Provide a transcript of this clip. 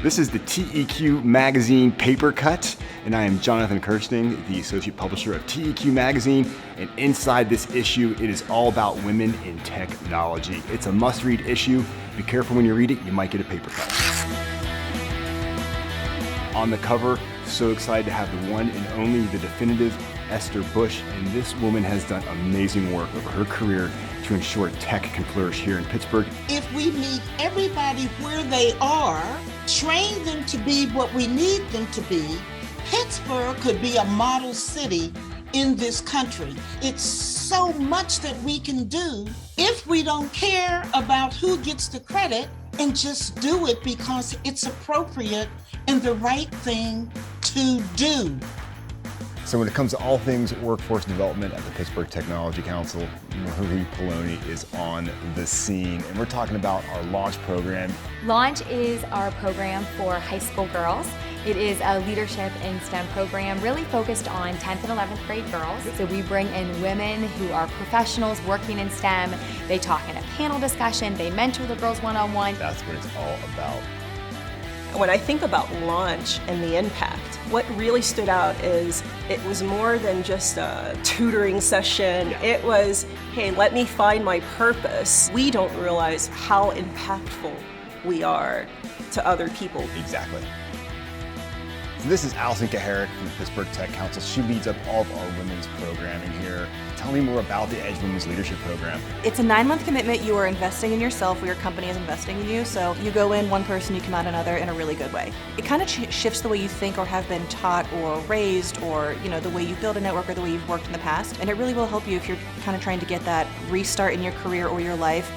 This is the TEQ Magazine Paper Cut, and I am Jonathan Kirsting, the Associate Publisher of TEQ Magazine, and inside this issue, it is all about women in technology. It's a must-read issue. Be careful when you read it, you might get a paper cut. On the cover, so excited to have the one and only, the definitive Esther Bush, and this woman has done amazing work over her career to ensure tech can flourish here in Pittsburgh. If we meet everybody where they are, train them to be what we need them to be, Pittsburgh could be a model city in this country. It's so much that we can do if we don't care about who gets the credit and just do it because it's appropriate and the right thing to do. So when it comes to all things workforce development at the Pittsburgh Technology Council, Marie Poloni is on the scene, and we're talking about our Launch program. Launch is our program for high school girls. It is a leadership in STEM program really focused on 10th and 11th grade girls. So we bring in women who are professionals working in STEM. They talk in a panel discussion. They mentor the girls one-on-one. That's what it's all about. When I think about Launch and the impact, what really stood out is it was more than just a tutoring session. It was, hey, let me find my purpose. We don't realize how impactful we are to other people. Exactly. So this is Allison Kaharick from the Pittsburgh Tech Council. She leads up all of our women's programming here. Tell me more about the Edge Women's Leadership Program. It's a 9-month commitment. You are investing in yourself, or your company is investing in you. So you go in one person, you come out another in a really good way. It kind of shifts the way you think or have been taught or raised, or the way you build a network or the way you've worked in the past. And it really will help you if you're kind of trying to get that restart in your career or your life.